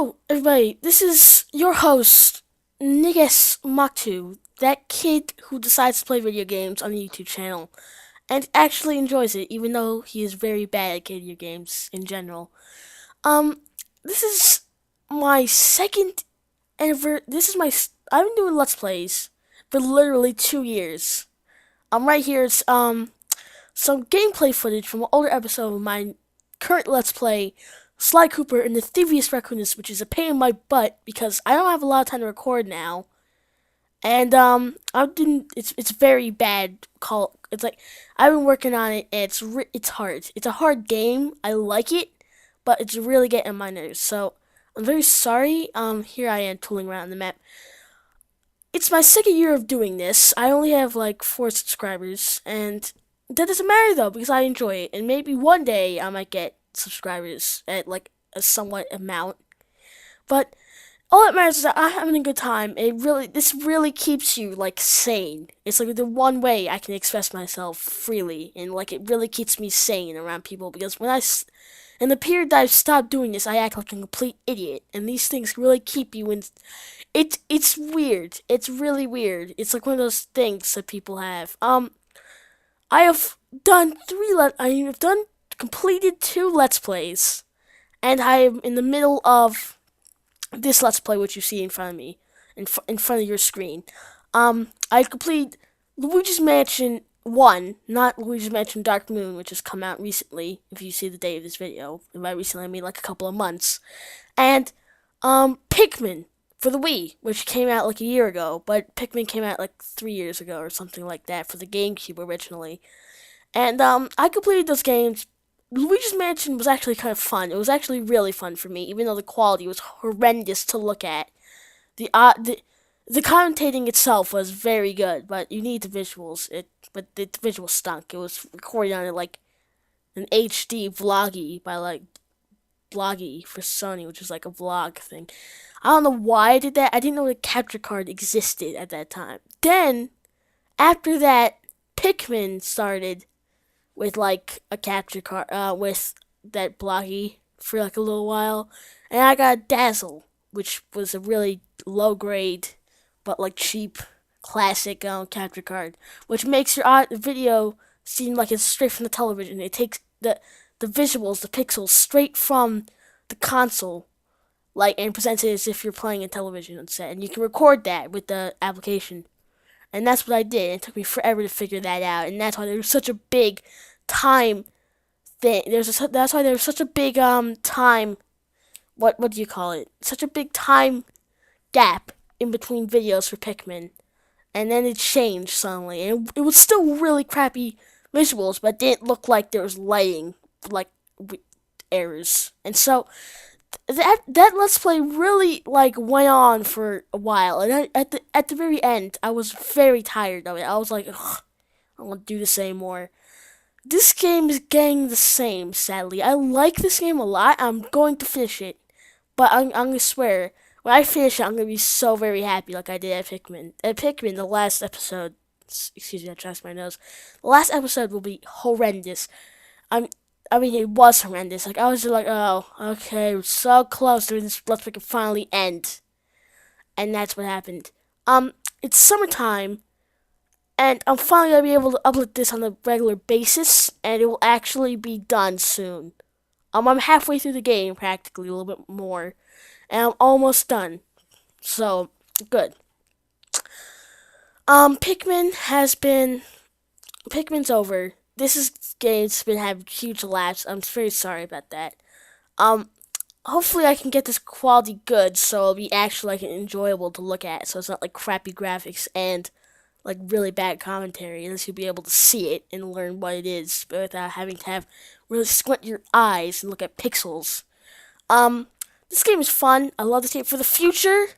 Hello, everybody. This is your host, Nigas Maktu, that kid who decides to play video games on a YouTube channel and actually enjoys it, even though he is very bad at video games in general. Um, this is my second ever. I've been doing Let's Plays for literally 2 years. Right here. It's some gameplay footage from an older episode of my current Let's Play, Sly Cooper and the Thievius Raccoonus, which is a pain in my butt because I don't have a lot of time to record now. And I didn't. It's very bad. It's like I've been working on it, and it's hard. It's a hard game. I like it, but it's really getting on my nerves. So I'm very sorry. Here I am tooling around the map. It's my second year of doing this. I only have like 4 subscribers, and that doesn't matter though because I enjoy it. And maybe one day I might get subscribers at like a somewhat amount. But all that matters is that I'm having a good time. This really keeps you like sane. It's like the one way I can express myself freely, and like it really keeps me sane around people because in the period that I've stopped doing this, I act like a complete idiot, and these things really keep you in. It's weird. It's really weird. It's like one of those things that people have. I have I have done completed 2 Let's Plays, and I am in the middle of this Let's Play, which you see in front of me, in front of your screen. I completed Luigi's Mansion 1, not Luigi's Mansion Dark Moon, which has come out recently, if you see the date of this video. And by recently, I mean like a couple of months. And, Pikmin for the Wii, which came out like a year ago, but Pikmin came out like 3 years ago or something like that for the GameCube originally. And, I completed those games. Luigi's Mansion was actually kind of fun. It was actually really fun for me, even though the quality was horrendous to look at. The uh, the the commentating itself was very good, but you need the visuals. But the visuals stunk. It was recorded on like an HD vloggy by like Bloggy for Sony, which is like a vlog thing. I don't know why I did that. I didn't know the capture card existed at that time. Then after that, Pikmin started with like a capture card with that Bloggy for like a little while, and I got Dazzle, which was a really low grade but like cheap classic capture card, which makes your video seem like it's straight from the television. It takes the visuals, the pixels, straight from the console, like and presents it as if you're playing a television set, and you can record that with the application. And that's what I did. It took me forever to figure that out, and that's why there was such a big time thing. That's why there was such a big time. What do you call it? Such a big time gap in between videos for Pikmin, and then it changed suddenly, and it was still really crappy visuals, but it didn't look like there was lighting like errors, and so that Let's Play really like went on for a while, and at the very end, I was very tired of it. I was like, ugh, I don't want to do this anymore. This game is getting the same, sadly. I like this game a lot. I'm going to finish it, but I'm gonna swear when I finish it, I'm gonna be so very happy, like I did at Pikmin. At Pikmin, the last episode. Excuse me, I trust my nose. The last episode will be horrendous. I'm I mean, it was horrendous. Like, I was just like, oh, okay, we're so close to this Let's Play can finally end. And that's what happened. It's summertime, and I'm finally gonna be able to upload this on a regular basis, and it will actually be done soon. I'm halfway through the game, practically, a little bit more, and I'm almost done. So, good. Pikmin's over. Game's been having huge laps. I'm very sorry about that. Um, Hopefully I can get this quality good, so it'll be actually like enjoyable to look at. So it's not like crappy graphics and like really bad commentary, unless you'll be able to see it and learn what it is without having to have really squint your eyes and look at pixels. Um, this game is fun. I love this game for the future.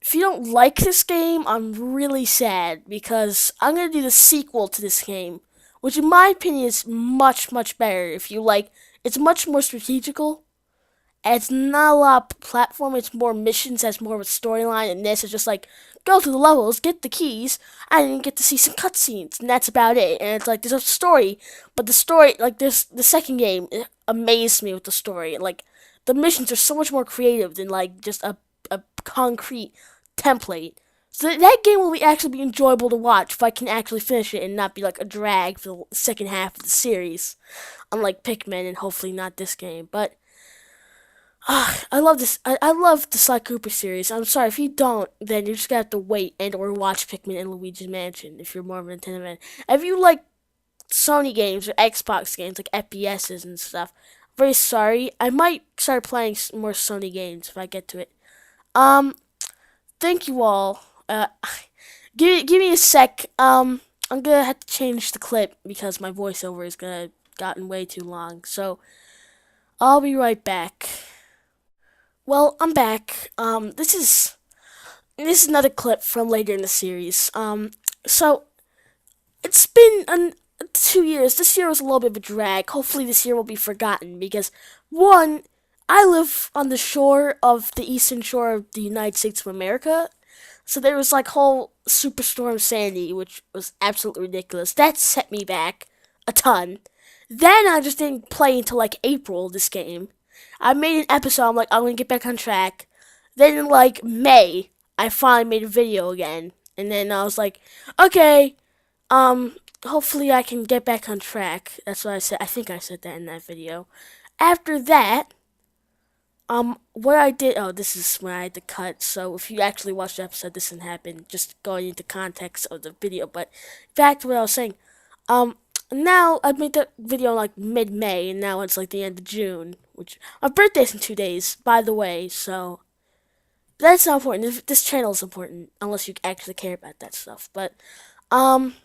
If you don't like this game, I'm really sad because I'm gonna do the sequel to this game, which in my opinion is much much better. If you like, it's much more strategical. And it's not a lot of platform. It's more missions. Has more of a storyline, and this is just like go through the levels, get the keys, and then get to see some cutscenes, and that's about it. And it's like there's a story, but the story, like this, the second game, it amazed me with the story. Like the missions are so much more creative than like just a concrete template. So that game will actually be enjoyable to watch if I can actually finish it and not be like a drag for the second half of the series, unlike Pikmin and hopefully not this game. But I love this. I love the Sly Cooper series. I'm sorry if you don't, then you're just gonna have to wait and or watch Pikmin and Luigi's Mansion if you're more of a Nintendo fan. If you like Sony games or Xbox games like FPSs and stuff, very sorry. I might start playing more Sony games if I get to it. Um, Thank you all. Give me a sec. I'm gonna have to change the clip because my voiceover is gonna gotten way too long. So I'll be right back. Well, I'm back. This is another clip from later in the series. So it's been 2 years. This year was a little bit of a drag. Hopefully, this year will be forgotten because one, I live on the shore of the eastern shore of the United States of America. So there was like whole Superstorm Sandy, which was absolutely ridiculous. That set me back a ton. Then I just didn't play until like April this game. I made an episode. I'm like, I'm gonna get back on track. Then in like May, I finally made a video again, and then I was like, okay, hopefully I can get back on track. That's what I said. I think I said that in that video. After that, what I did. Oh, this is when I had to cut. So if you actually watched the episode, this didn't happen. Just going into context of the video. But back to what I was saying. Um, Now I made that video like mid-May, and now it's like the end of June, which my birthday's in 2 days, by the way. So that's not important. This channel is important, unless you actually care about that stuff. But um,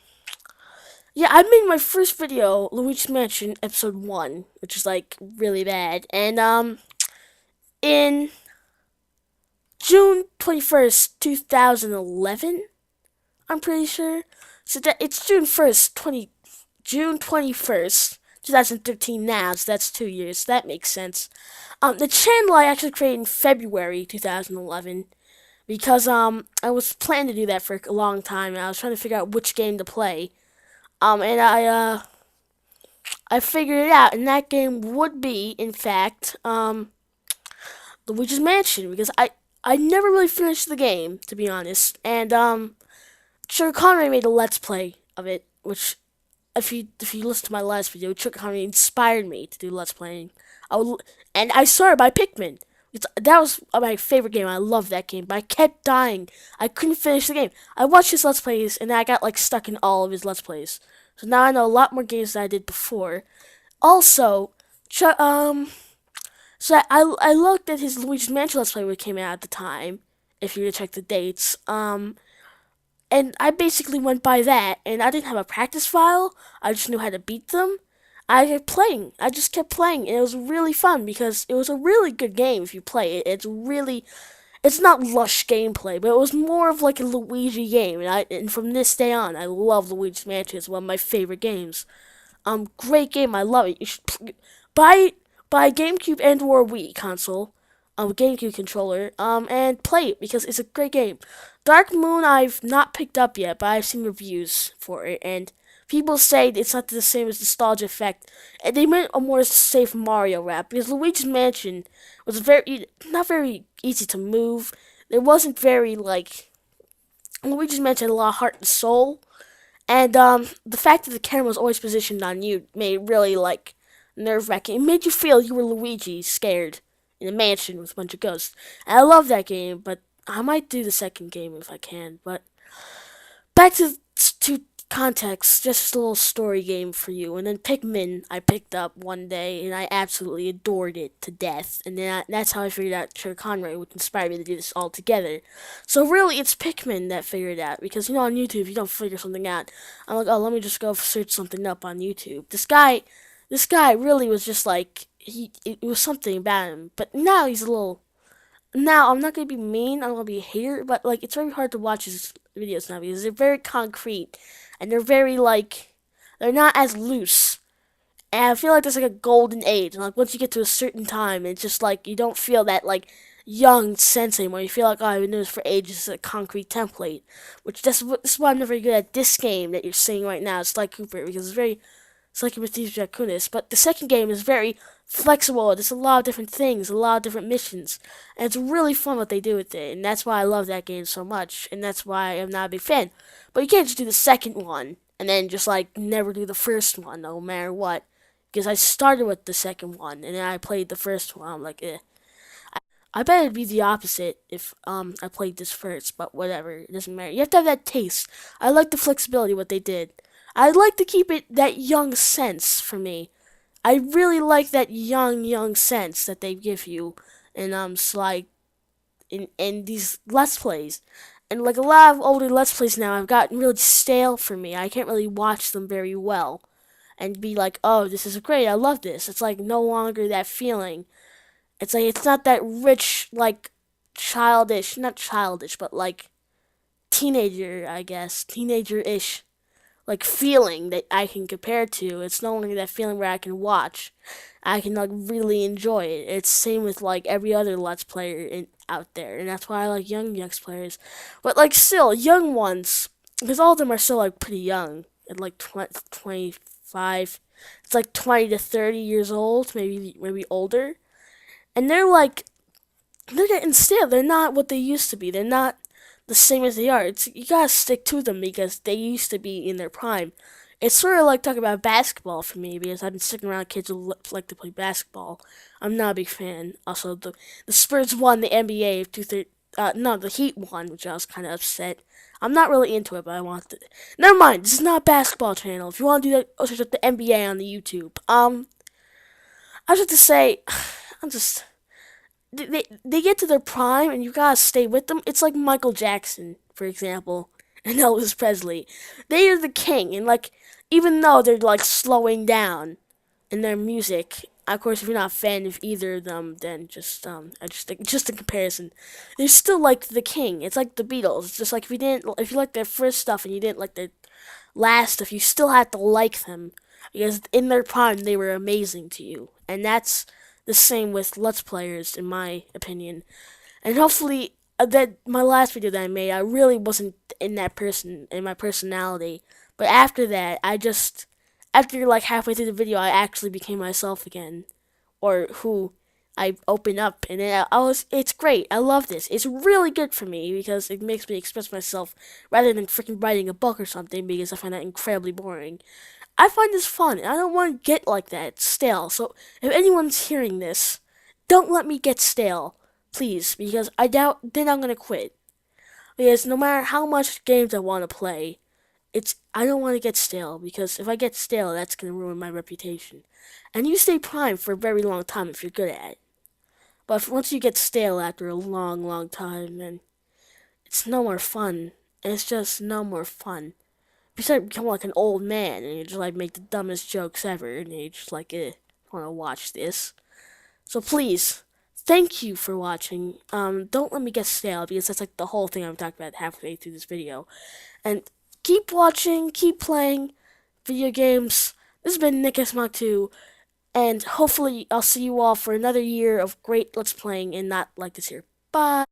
yeah, I made my first video, Luigi's Mansion Episode 1, which is like really bad, and in June 21st, 2011, I'm pretty sure. So that it's June 21st, 2013 now, so that's 2 years. So that makes sense. The channel I actually created in February 2011 because I was planning to do that for a long time, and I was trying to figure out which game to play. And I figured it out, and that game would be, in fact, Luigi's Mansion, because I never really finished the game, to be honest. And Sugar Conway made a Let's Play of it, which if you listen to my last video, Sugar Conway inspired me to do Let's Playing. And I started by Pikmin. That was my favorite game. I loved that game, but I kept dying. I couldn't finish the game. I watched his Let's Plays, and I got like stuck in all of his Let's Plays. So now I know a lot more games than I did before. Also, so I looked at his Luigi's Mansion Let's Play when it came out at the time. If you were to check the dates, and I basically went by that, and I didn't have a practice file. I just knew how to beat them. I kept playing. I just kept playing, and it was really fun because it was a really good game if you play it. It's not lush gameplay, but it was more of like a Luigi game, and from this day on, I love Luigi's Mansion. It's one of my favorite games. Great game. I love it. You should buy GameCube and or Wii console, GameCube controller, and play it because it's a great game. Dark Moon I've not picked up yet, but I've seen reviews for it, and people say it's not the same as Nostalgia Effect, and they meant a more safe Mario rap because Luigi's Mansion was not very easy to move. It wasn't very like Luigi's Mansion had a lot of heart and soul, and the fact that the camera was always positioned on you made it really like nerve-wracking. It made you feel you were Luigi, scared in a mansion with a bunch of ghosts. And I love that game, but I might do the second game if I can. But back to context, just a little story game for you. And then Pikmin, I picked up one day, and I absolutely adored it to death. And then that's how I figured out Sugar Conway would inspire me to do this all together. So really, it's Pikmin that figured it out. Because, you know, on YouTube, you don't figure something out. I'm like, oh, let me just go search something up on YouTube. This guy really was just like, it was something about him. But now he's a little... Now, I'm not going to be mean, I'm going to be a hater, but, like, it's very hard to watch his videos now because they're very concrete, and they're very, like, they're not as loose. And I feel like there's, like, a golden age, and, like, once you get to a certain time, it's just, like, you don't feel that, like, young sense anymore. You feel like, oh, I've been doing this for ages, it's a concrete template. Which, this is why I'm not very good at this game that you're seeing right now, Sly Cooper, because it's very... It's like with these Raccoonus, but the second game is very flexible. There's a lot of different things, a lot of different missions, and it's really fun what they do with it. And that's why I love that game so much, and that's why I'm not a big fan. But you can't just do the second one and then just like never do the first one, no matter what. Because I started with the second one and then I played the first one. I'm like, eh. I bet it'd be the opposite if I played this first, but whatever, it doesn't matter. You have to have that taste. I like the flexibility what they did. I'd like to keep it that young sense for me. I really like that young sense that they give you in slide in these let's plays. And like a lot of older let's plays now have gotten really stale for me. I can't really watch them very well and be like, "Oh, this is great. I love this." It's like no longer that feeling. It's like it's not that rich like childish, not childish, but like teenager, I guess, teenager-ish like feeling that I can compare to. It's no longer that feeling where I can watch. I can like really enjoy it. It's same with like every other Let's Player out there, and that's why I like young Let's Players. But like still young ones, because all of them are still like pretty young, at like 25. It's like 20 to 30 years old, maybe older, and they're getting stale. They're not what they used to be. They're not the same as they are. You gotta stick to them because they used to be in their prime. It's sort of like talking about basketball for me because I've been sticking around kids who like to play basketball. I'm not a big fan. Also, the Spurs won the NBA of no, the Heat won, which I was kind of upset. I'm not really into it, but I want to. Never mind. This is not a basketball channel. If you want to do that, go search up the NBA on the YouTube. I was just to say, I'm just they get to their prime and you gotta stay with them. It's like Michael Jackson, for example, and Elvis Presley. They are the king, and like even though they're like slowing down in their music, of course, if you're not a fan of either of them, then I just think just in comparison, they're still like the king. It's like the Beatles. It's just like if you like their first stuff and you didn't like their last stuff, you still had to like them because in their prime they were amazing to you, and that's the same with Let's Players, in my opinion. And hopefully, that my last video that I made, I really wasn't in that person in my personality. But after that, after like halfway through the video, I actually became myself again, or who I open up, and then I was. It's great. I love this. It's really good for me because it makes me express myself rather than freaking writing a book or something because I find that incredibly boring. I find this fun. I don't want to get like that stale. So if anyone's hearing this, don't let me get stale, please, because I doubt then I'm gonna quit. Because no matter how much games I want to play, I don't want to get stale because if I get stale, that's gonna ruin my reputation. And you stay prime for a very long time if you're good at it. But once you get stale after a long time, then it's no more fun. It's just no more fun. You start becoming like an old man and you just like make the dumbest jokes ever and you just like want to watch this. So please, thank you for watching. Don't let me get stale because that's like the whole thing I'm talking about halfway through this video. And keep watching, keep playing video games. This has been Nick Mach 2, and hopefully I'll see you all for another year of great Let's Playing and not like this here. Bye.